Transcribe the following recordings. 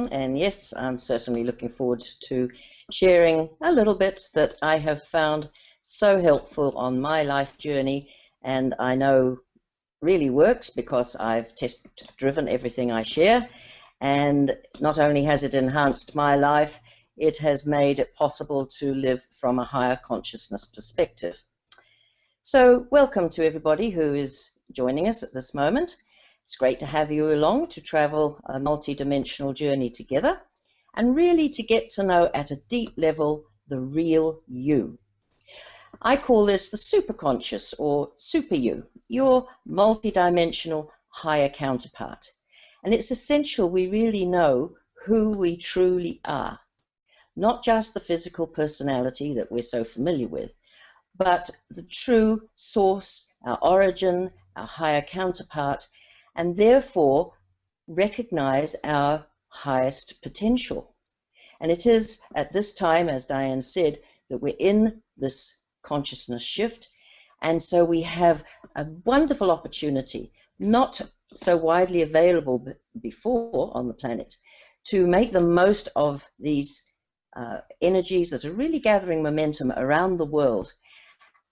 welcome. And yes, I'm certainly looking forward to sharing a little bit that I have found so helpful on my life journey, and I know really works because I've test-driven everything I share, and not only has it enhanced my life, it has made it possible to live from a higher consciousness perspective. So welcome to everybody who is joining us at this moment. It's great to have you along to travel a multi-dimensional journey together and really to get to know at a deep level the real you. I call this the superconscious or super you, your multi-dimensional higher counterpart. And it's essential we really know who we truly are. Not just the physical personality that we're so familiar with, but the true source, our origin, our higher counterpart, and therefore recognize our highest potential. And it is at this time, as Diane said, that we're in this consciousness shift, and so we have a wonderful opportunity, not so widely available before on the planet, to make the most of these energies that are really gathering momentum around the world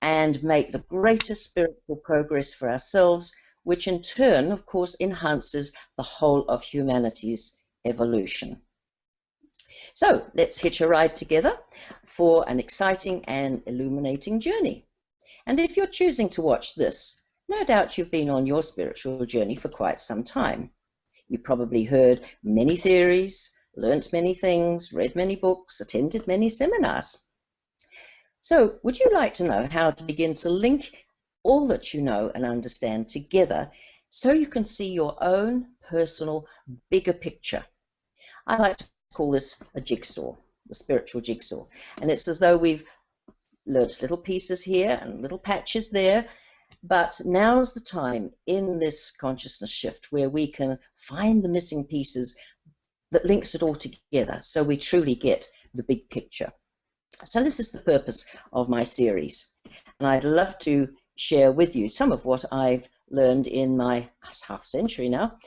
and make the greatest spiritual progress for ourselves, which in turn, of course, enhances the whole of humanity's evolution. So let's hitch a ride together for an exciting and illuminating journey. And if you're choosing to watch this, no doubt you've been on your spiritual journey for quite some time. You probably heard many theories, learnt many things, read many books, attended many seminars. So would you like to know how to begin to link all that you know and understand together so you can see your own personal bigger picture? I like to call this a jigsaw, the spiritual jigsaw. And it's as though we've learnt little pieces here and little patches there, but now's the time in this consciousness shift where we can find the missing pieces that links it all together so we truly get the big picture. So this is the purpose of my series, and I'd love to share with you some of what I've learned in my half century now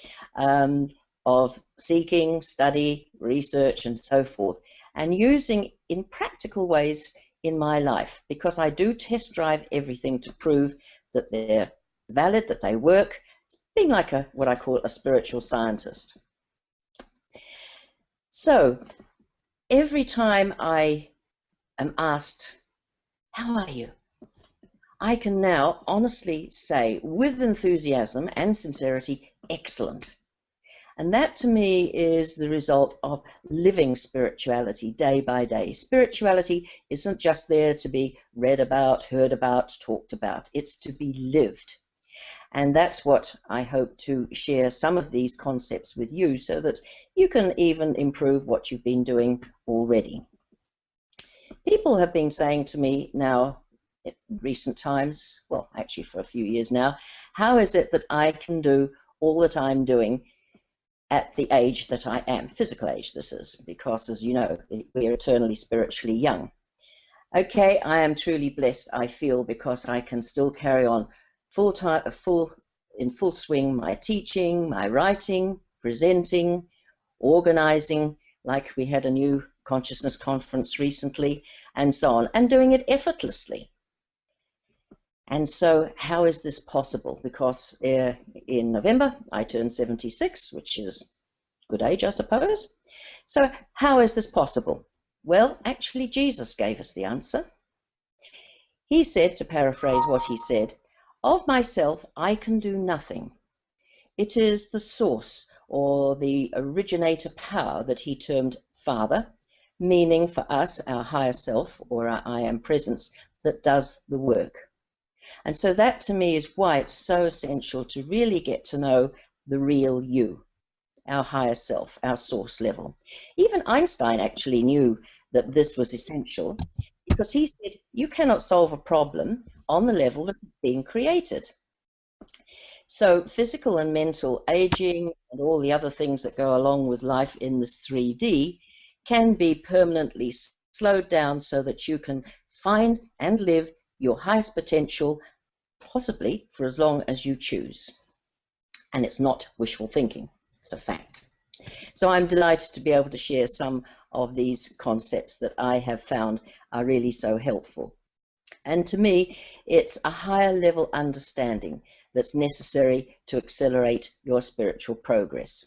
of seeking, study, research, and so forth, and using in practical ways in my life, because I do test drive everything to prove that they're valid, that they work, being like what I call a spiritual scientist. So every time I am asked, how are you? I can now honestly say with enthusiasm and sincerity, excellent. And that to me is the result of living spirituality day by day. Spirituality isn't just there to be read about, heard about, talked about. It's to be lived. And that's what I hope to share some of these concepts with you so that you can even improve what you've been doing already. People have been saying to me now in recent times, well, actually for a few years now, how is it that I can do all that I'm doing at the age that I am, physical age this is, because as you know, we're eternally spiritually young. Okay, I am truly blessed, I feel, because I can still carry on in full swing my teaching, my writing, presenting, organizing, like we had a new consciousness conference recently, and so on, and doing it effortlessly. And so how is this possible? Because in November I turned 76, which is a good age, I suppose. So how is this possible? Well, actually Jesus gave us the answer. He said, to paraphrase what he said, of myself I can do nothing. It is the source or the originator power that he termed Father, meaning for us our higher self or our I am presence that does the work. And so that to me is why it's so essential to really get to know the real you, our higher self, our source level. Even Einstein actually knew that this was essential because he said you cannot solve a problem on the level that it's being created. So physical and mental aging and all the other things that go along with life in this 3D can be permanently slowed down so that you can find and live your highest potential, possibly for as long as you choose. And it's not wishful thinking, it's a fact. So I'm delighted to be able to share some of these concepts that I have found are really so helpful. And to me, it's a higher level understanding that's necessary to accelerate your spiritual progress.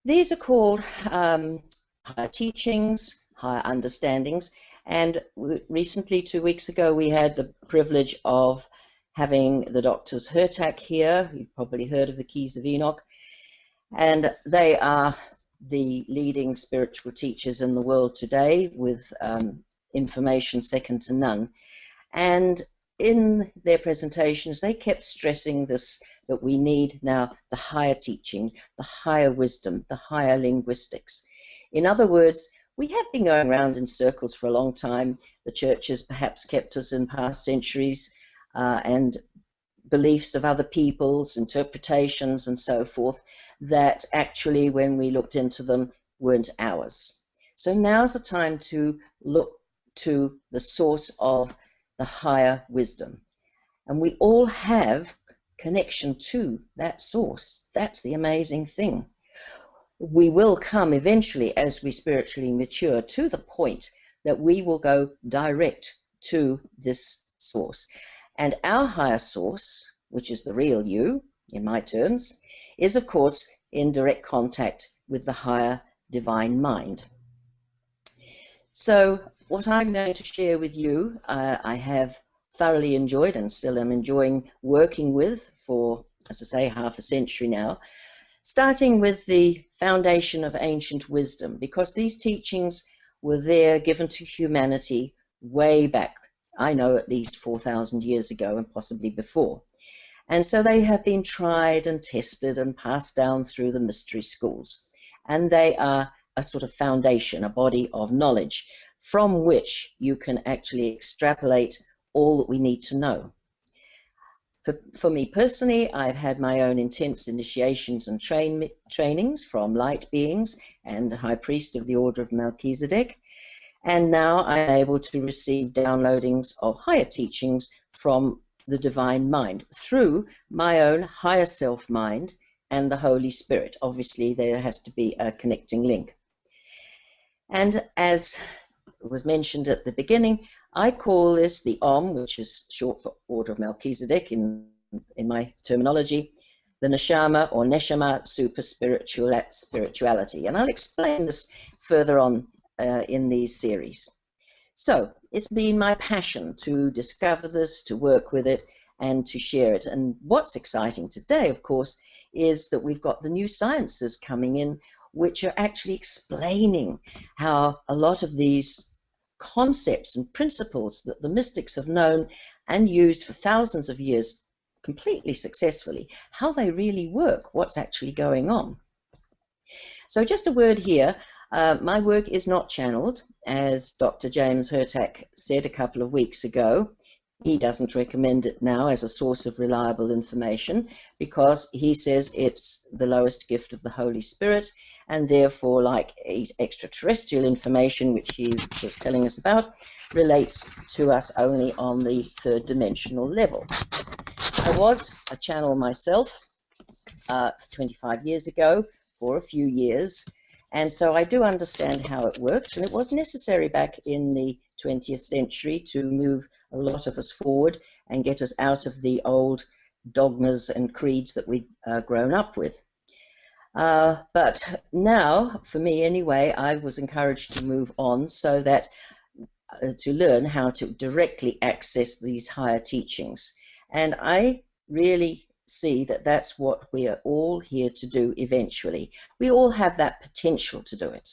These are called higher teachings, higher understandings, and recently, 2 weeks ago, we had the privilege of having the doctors Hurtak here. You've probably heard of the Keys of Enoch, and they are the leading spiritual teachers in the world today, with information second to none. And in their presentations, they kept stressing this, that we need now the higher teaching, the higher wisdom, the higher linguistics. In other words, we have been going around in circles for a long time. The church has perhaps kept us in past centuries, and beliefs of other people's, interpretations and so forth, that actually, when we looked into them, weren't ours. So now's the time to look to the source of the higher wisdom. And we all have connection to that source. That's the amazing thing. We will come eventually, as we spiritually mature, to the point that we will go direct to this source. And our higher source, which is the real you, in my terms, is of course in direct contact with the higher divine mind. So what I'm going to share with you, I have thoroughly enjoyed and still am enjoying working with for, as I say, half a century now, starting with the foundation of ancient wisdom, because these teachings were there given to humanity way back, I know at least 4,000 years ago and possibly before. And so they have been tried and tested and passed down through the mystery schools. And they are a sort of foundation, a body of knowledge from which you can actually extrapolate all that we need to know. For me personally, I've had my own intense initiations and trainings from light beings and High Priest of the Order of Melchizedek, and now I'm able to receive downloadings of higher teachings from the Divine Mind through my own higher self mind and the Holy Spirit. Obviously, there has to be a connecting link. And as was mentioned at the beginning, I call this the Om, which is short for Order of Melchizedek in my terminology, the Neshama or Neshama super spirituality. And I'll explain this further on in these series. So it's been my passion to discover this, to work with it, and to share it. And what's exciting today, of course, is that we've got the new sciences coming in, which are actually explaining how a lot of these concepts and principles that the mystics have known and used for thousands of years completely successfully, how they really work, what's actually going on. So just a word here, my work is not channeled, as Dr. James Hurtak said a couple of weeks ago. He doesn't recommend it now as a source of reliable information because he says it's the lowest gift of the Holy Spirit, and therefore, like extraterrestrial information, which he was telling us about, relates to us only on the third dimensional level. I was a channel myself 25 years ago for a few years, and so I do understand how it works, and it was necessary back in the 20th century to move a lot of us forward and get us out of the old dogmas and creeds that we'd grown up with. But now, for me anyway, I was encouraged to move on so that to learn how to directly access these higher teachings. And I really see that that's what we are all here to do eventually. We all have that potential to do it,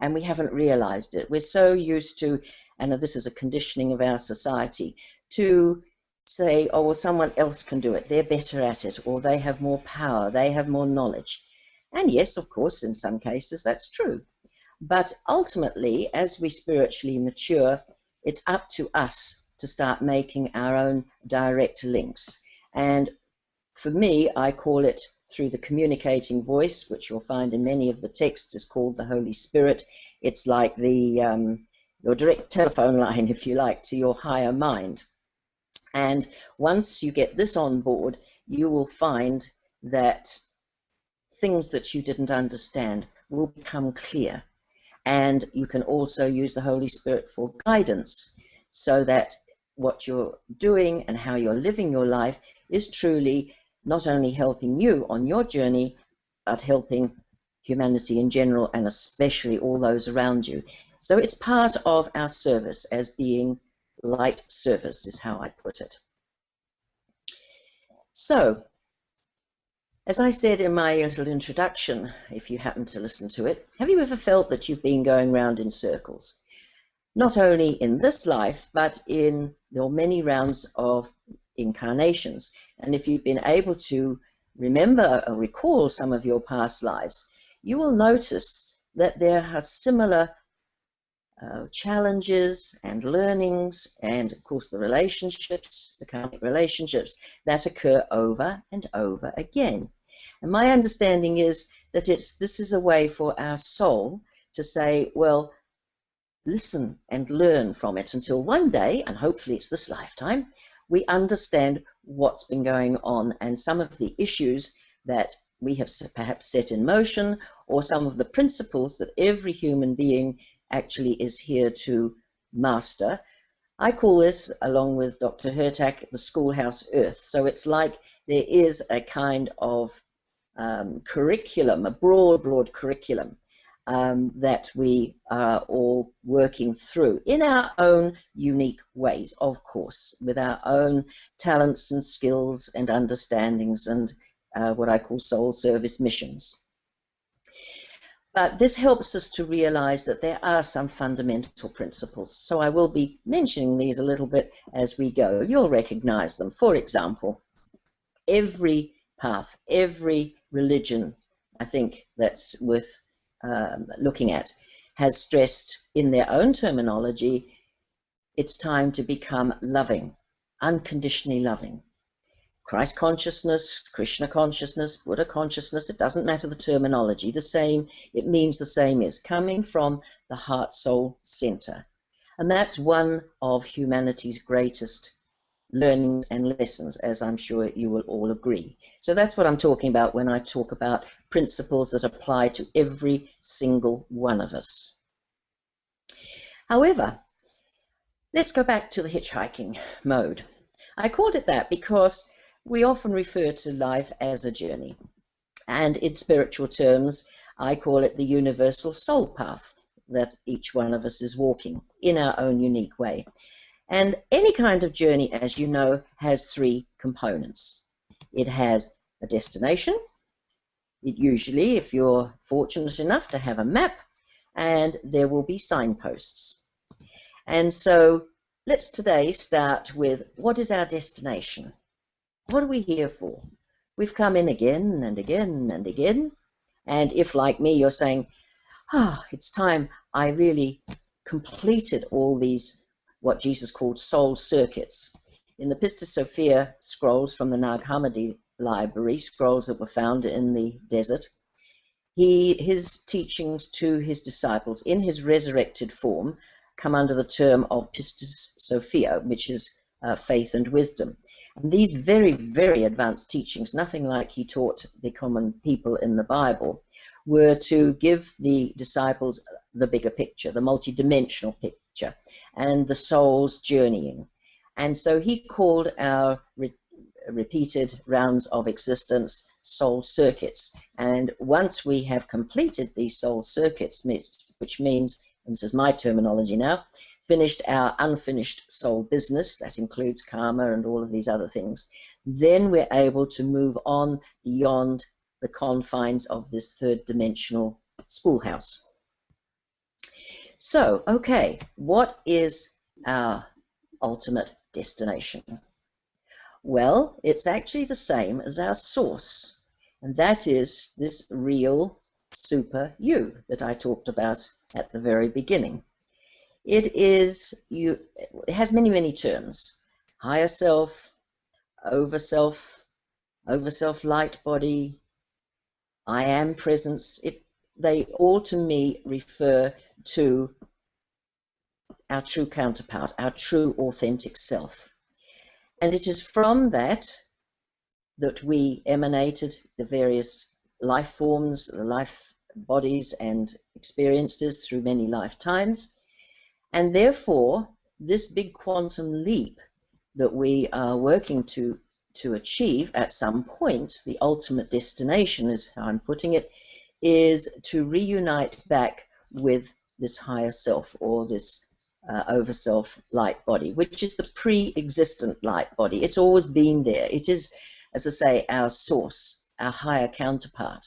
and we haven't realized it. We're so used to, and this is a conditioning of our society, to say, oh, well, someone else can do it, they're better at it, or they have more power, they have more knowledge. And yes, of course, in some cases that's true. But ultimately, as we spiritually mature, it's up to us to start making our own direct links. And for me, I call it through the communicating voice, which you'll find in many of the texts is called the Holy Spirit. It's like the your direct telephone line, if you like, to your higher mind. And once you get this on board, you will find that things that you didn't understand will become clear. And you can also use the Holy Spirit for guidance, so that what you're doing and how you're living your life is truly not only helping you on your journey, but helping humanity in general, and especially all those around you. So it's part of our service as being light service, is how I put it. So, as I said in my little introduction, if you happen to listen to it, have you ever felt that you've been going round in circles? Not only in this life, but in your many rounds of incarnations. And if you've been able to remember or recall some of your past lives, you will notice that there are similar challenges and learnings, and of course the relationships, the karmic relationships that occur over and over again. And my understanding is that this is a way for our soul to say, well, listen and learn from it until one day, and hopefully it's this lifetime, we understand what's been going on and some of the issues that we have perhaps set in motion, or some of the principles that every human being actually is here to master. I call this, along with Dr. Hertak, the schoolhouse earth. So it's like there is a kind of curriculum, a broad curriculum that we are all working through in our own unique ways, of course, with our own talents and skills and understandings and what I call soul service missions. But this helps us to realize that there are some fundamental principles. So I will be mentioning these a little bit as we go. You'll recognize them. For example, every path, every religion, I think that's worth looking at, has stressed in their own terminology, it's time to become loving, unconditionally loving. Christ consciousness, Krishna consciousness, Buddha consciousness, it doesn't matter the terminology, the same, it means the same, is coming from the heart-soul center. And that's one of humanity's greatest learnings and lessons, as I'm sure you will all agree. So that's what I'm talking about when I talk about principles that apply to every single one of us. However, let's go back to the hitchhiking mode. I called it that because we often refer to life as a journey. And in spiritual terms, I call it the universal soul path that each one of us is walking in our own unique way. And any kind of journey, as you know, has three components. It has a destination. It usually, if you're fortunate enough to have a map, and there will be signposts. And so let's today start with, what is our destination? What are we here for? We've come in again and again and again. And if, like me, you're saying, it's time I really completed all these, what Jesus called soul circuits. In the Pistis Sophia scrolls from the Nag Hammadi library, scrolls that were found in the desert, his teachings to his disciples in his resurrected form come under the term of Pistis Sophia, which is faith and wisdom. And these very, very advanced teachings, nothing like he taught the common people in the Bible, were to give the disciples the bigger picture, the multidimensional picture, and the soul's journeying. And so he called our repeated rounds of existence soul circuits. And once we have completed these soul circuits, which means, and this is my terminology now, finished our unfinished soul business, that includes karma and all of these other things, then we're able to move on beyond the confines of this third dimensional schoolhouse. So, okay, what is our ultimate destination? Well, it's actually the same as our source, and that is this real super you that I talked about at the very beginning. It has many, many terms. Higher self, overself, overself light body, I am presence. They all to me refer to our true counterpart, our true authentic self. And it is from that we emanated the various life forms, the life bodies and experiences through many lifetimes. And therefore, this big quantum leap that we are working to achieve at some point, the ultimate destination is how I'm putting it, is to reunite back with this higher self, or this overself light body, which is the pre-existent light body. It's always been there. It is, as I say, our source, our higher counterpart.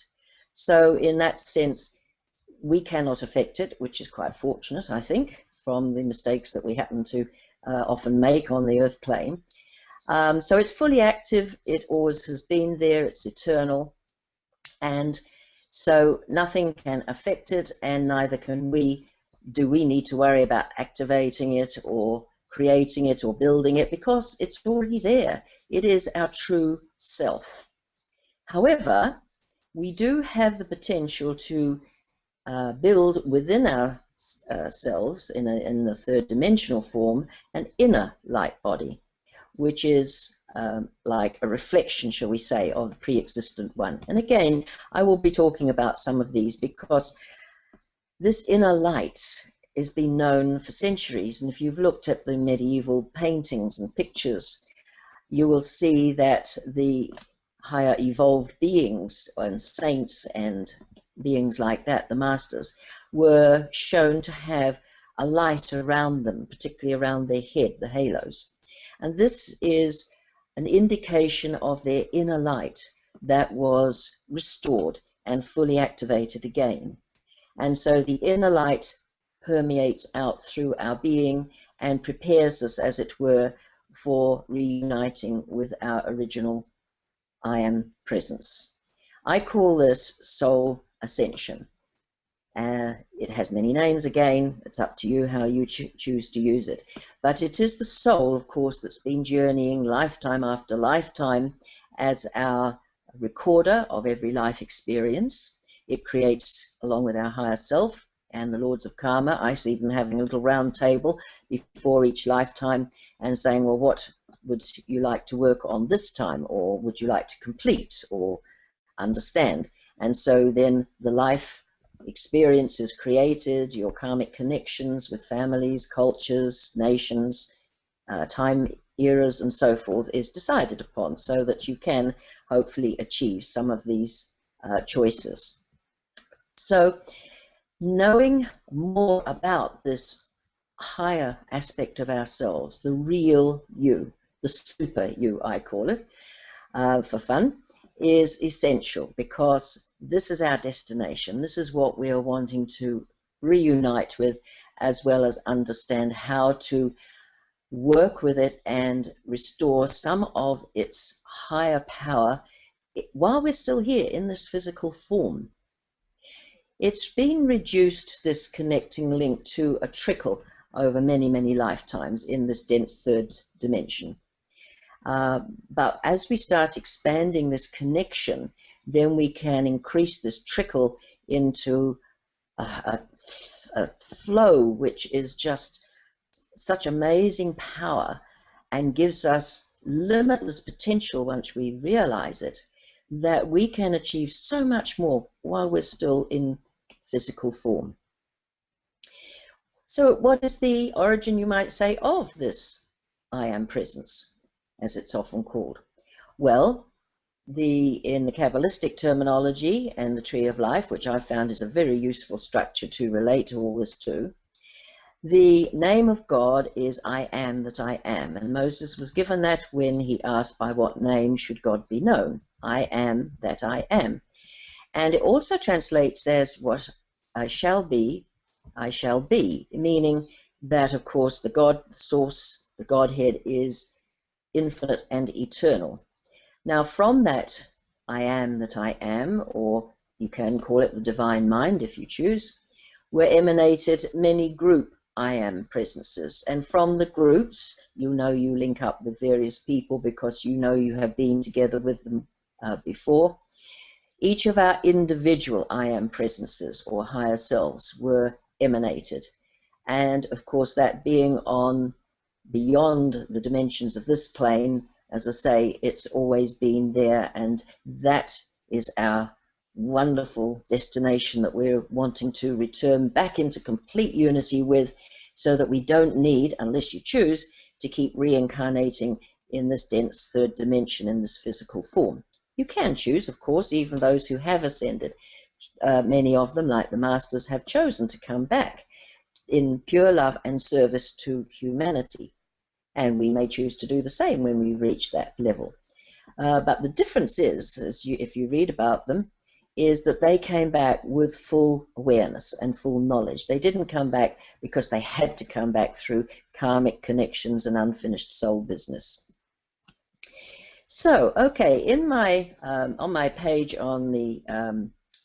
So in that sense, we cannot affect it, which is quite fortunate, I think, from the mistakes that we happen to often make on the earth plane. So it's fully active. It always has been there. It's eternal. And so nothing can affect it, and neither can we. Do we need to worry about activating it or creating it or building it, because it's already there. It is our true self. However, we do have the potential to build within ourselves, in the third dimensional form, an inner light body, which is like a reflection, shall we say, of the pre-existent one. And again, I will be talking about some of these, because this inner light has been known for centuries, and if you've looked at the medieval paintings and pictures, you will see that the higher evolved beings and saints and beings like that, the masters, were shown to have a light around them, particularly around their head, the halos. And this is an indication of their inner light that was restored and fully activated again. And so the inner light permeates out through our being and prepares us, as it were, for reuniting with our original I am presence. I call this soul ascension. It has many names. Again, it's up to you how you choose to use it. But it is the soul, of course, that's been journeying lifetime after lifetime as our recorder of every life experience. It creates, along with our higher self and the lords of karma, I see them having a little round table before each lifetime and saying, well, what would you like to work on this time, or would you like to complete or understand? And so then the life experience is created, your karmic connections with families, cultures, nations, time eras and so forth is decided upon, so that you can hopefully achieve some of these choices. So knowing more about this higher aspect of ourselves, the real you, the super you, I call it, for fun, is essential, because this is our destination. This is what we are wanting to reunite with, as well as understand how to work with it and restore some of its higher power while we're still here in this physical form. It's been reduced, this connecting link, to a trickle over many, many lifetimes in this dense third dimension. But as we start expanding this connection, then we can increase this trickle into a flow which is just such amazing power and gives us limitless potential once we realize it, that we can achieve so much more while we're still in physical form. So what is the origin, you might say, of this I am presence, as it's often called? Well, in the Kabbalistic terminology and the Tree of Life, which I found is a very useful structure to relate to all this to, the name of God is I am that I am, and Moses was given that when he asked by what name should God be known. I am that I am. And it also translates as what I shall be, meaning that, of course, the God source, the Godhead, is infinite and eternal. Now, from that I am that I am, or you can call it the divine mind if you choose, were emanated many group I am presences. And from the groups, you know, you link up with various people because you know you have been together with them before. Each of our individual I am presences or higher selves were emanated. And of course, that being on beyond the dimensions of this plane, as I say, it's always been there, and that is our wonderful destination that we're wanting to return back into complete unity with, so that we don't need, unless you choose, to keep reincarnating in this dense third dimension in this physical form. You can choose, of course, even those who have ascended. Many of them, like the Masters, have chosen to come back in pure love and service to humanity. And we may choose to do the same when we reach that level. But the difference is, if you read about them, is that they came back with full awareness and full knowledge. They didn't come back because they had to come back through karmic connections and unfinished soul business. So, okay, in my on my page on the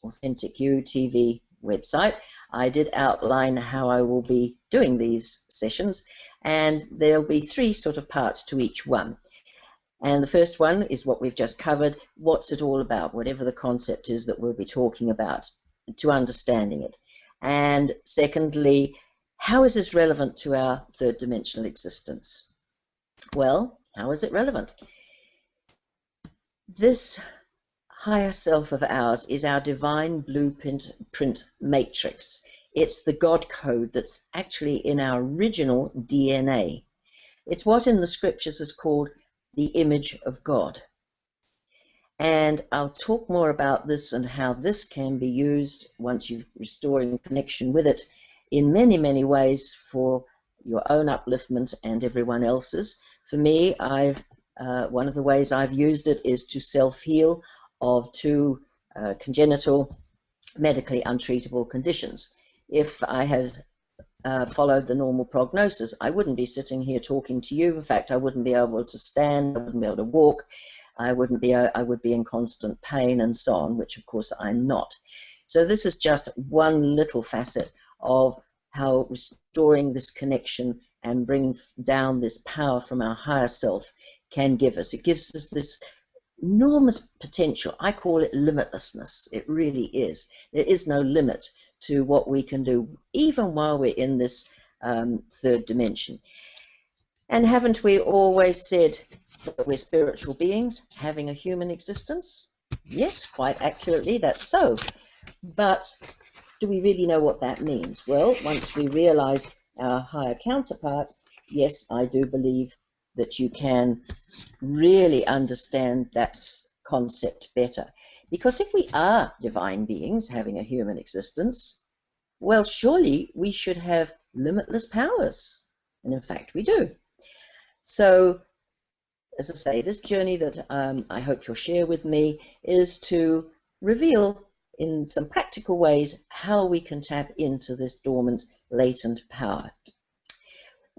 Authentic You TV website, I did outline how I will be doing these sessions, and there'll be three sort of parts to each one. And the first one is what we've just covered. What's it all about? Whatever the concept is that we'll be talking about, to understanding it. And secondly, how is this relevant to our third dimensional existence? Well, how is it relevant? This higher self of ours is our divine blueprint matrix. It's the God code that's actually in our original DNA. It's what in the scriptures is called the image of God. And I'll talk more about this and how this can be used once you've restored in connection with it in many, many ways for your own upliftment and everyone else's. For me, one of the ways I've used it is to self-heal of two congenital, medically untreatable conditions. If I had followed the normal prognosis, I wouldn't be sitting here talking to you. In fact, I wouldn't be able to stand, I wouldn't be able to walk, I would be in constant pain and so on, which of course I'm not. So this is just one little facet of how restoring this connection and bringing down this power from our higher self can give us. It gives us this enormous potential. I call it limitlessness. It really is. There is no limit to what we can do, even while we're in this third dimension. And haven't we always said that we're spiritual beings having a human existence? Yes, quite accurately, that's so. But do we really know what that means? Well, once we realize our higher counterpart, yes, I do believe that you can really understand that concept better. Because if we are divine beings having a human existence, well, surely we should have limitless powers. And in fact, we do. So, as I say, this journey that I hope you'll share with me is to reveal in some practical ways how we can tap into this dormant, latent power.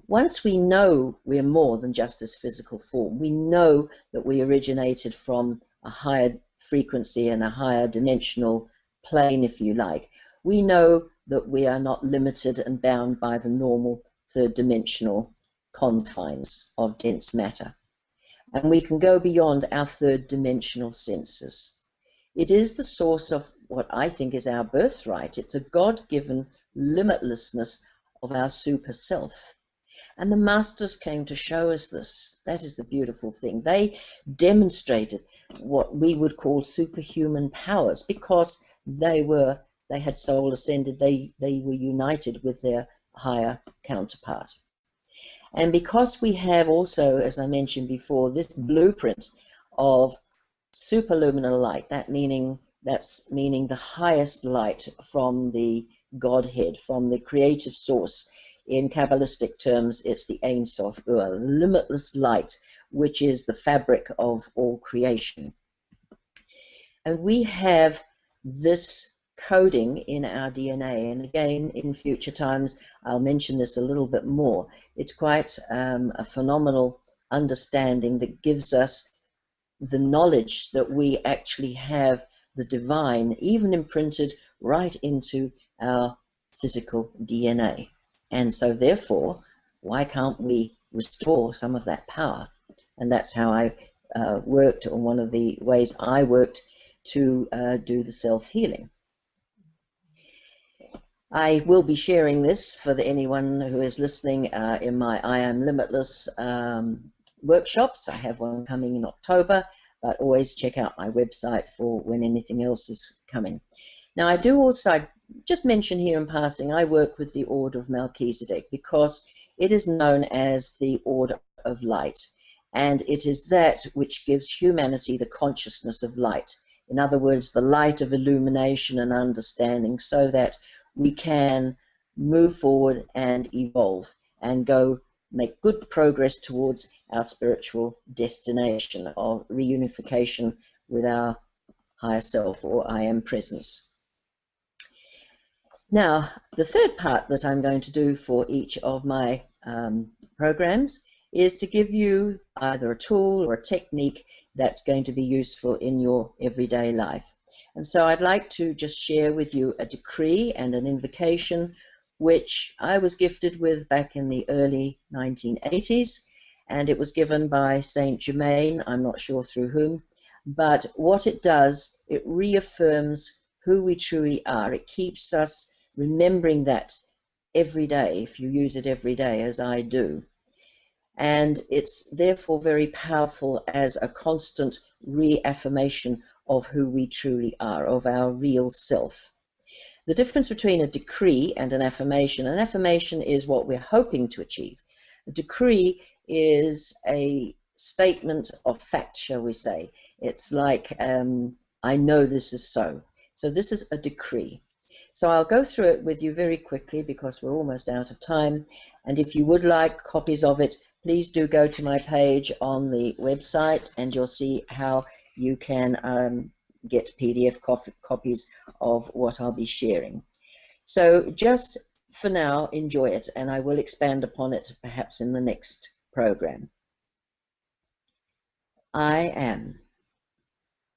Once we know we're more than just this physical form, we know that we originated from a higher frequency and a higher dimensional plane, if you like. We know that we are not limited and bound by the normal third dimensional confines of dense matter. And we can go beyond our third dimensional senses. It is the source of what I think is our birthright. It's a God-given limitlessness of our super self. And the Masters came to show us this. That is the beautiful thing. They demonstrated what we would call superhuman powers because they had soul ascended, they were united with their higher counterpart. And because we have also, as I mentioned before, this blueprint of superluminal light, that's meaning the highest light from the Godhead, from the creative source. In Kabbalistic terms, it's the Ein Sof Ur, limitless light, which is the fabric of all creation. And we have this coding in our DNA, and again, in future times, I'll mention this a little bit more. It's quite a phenomenal understanding that gives us the knowledge that we actually have the divine, even imprinted right into our physical DNA. And so therefore, why can't we restore some of that power? And that's how I worked, or one of the ways I worked to do the self-healing. I will be sharing this for anyone who is listening in my I Am Limitless workshops. I have one coming in October. but always check out my website for when anything else is coming. Now, I do also just mention here in passing, I work with the Order of Melchizedek because it is known as the Order of Light, and it is that which gives humanity the consciousness of light. In other words, the light of illumination and understanding, so that we can move forward and evolve and go make good progress towards our spiritual destination of reunification with our higher self, or I am presence. Now, the third part that I'm going to do for each of my programs is to give you either a tool or a technique that's going to be useful in your everyday life. And so I'd like to just share with you a decree and an invocation which I was gifted with back in the early 1980s, and it was given by Saint Germain, I'm not sure through whom, but what it does, it reaffirms who we truly are. It keeps us remembering that every day, if you use it every day, as I do. And it's therefore very powerful as a constant reaffirmation of who we truly are, of our real self. The difference between a decree and an affirmation is what we're hoping to achieve. A decree is a statement of fact, shall we say. It's like, I know this is so. So this is a decree. So I'll go through it with you very quickly because we're almost out of time. And if you would like copies of it, please do go to my page on the website and you'll see how you can get PDF copies of what I'll be sharing. So just for now, enjoy it, and I will expand upon it perhaps in the next program. I am.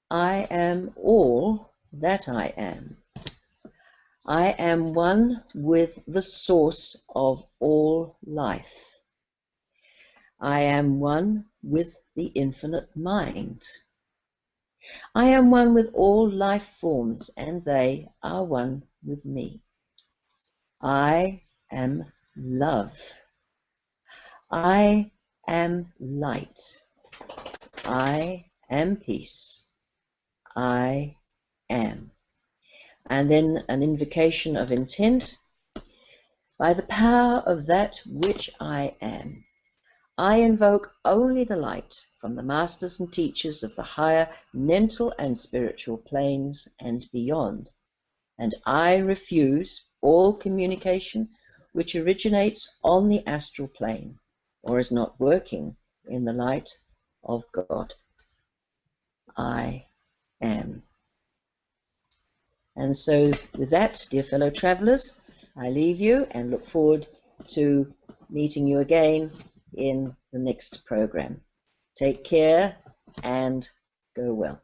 I am all that I am. I am one with the source of all life. I am one with the infinite mind. I am one with all life forms, and they are one with me. I am love. I am light. I am peace. I am. And then an invocation of intent. By the power of that which I am, I invoke only the light from the masters and teachers of the higher mental and spiritual planes and beyond, and I refuse all communication which originates on the astral plane or is not working in the light of God. I am. And so with that, dear fellow travelers, I leave you and look forward to meeting you again in the next program. Take care and go well.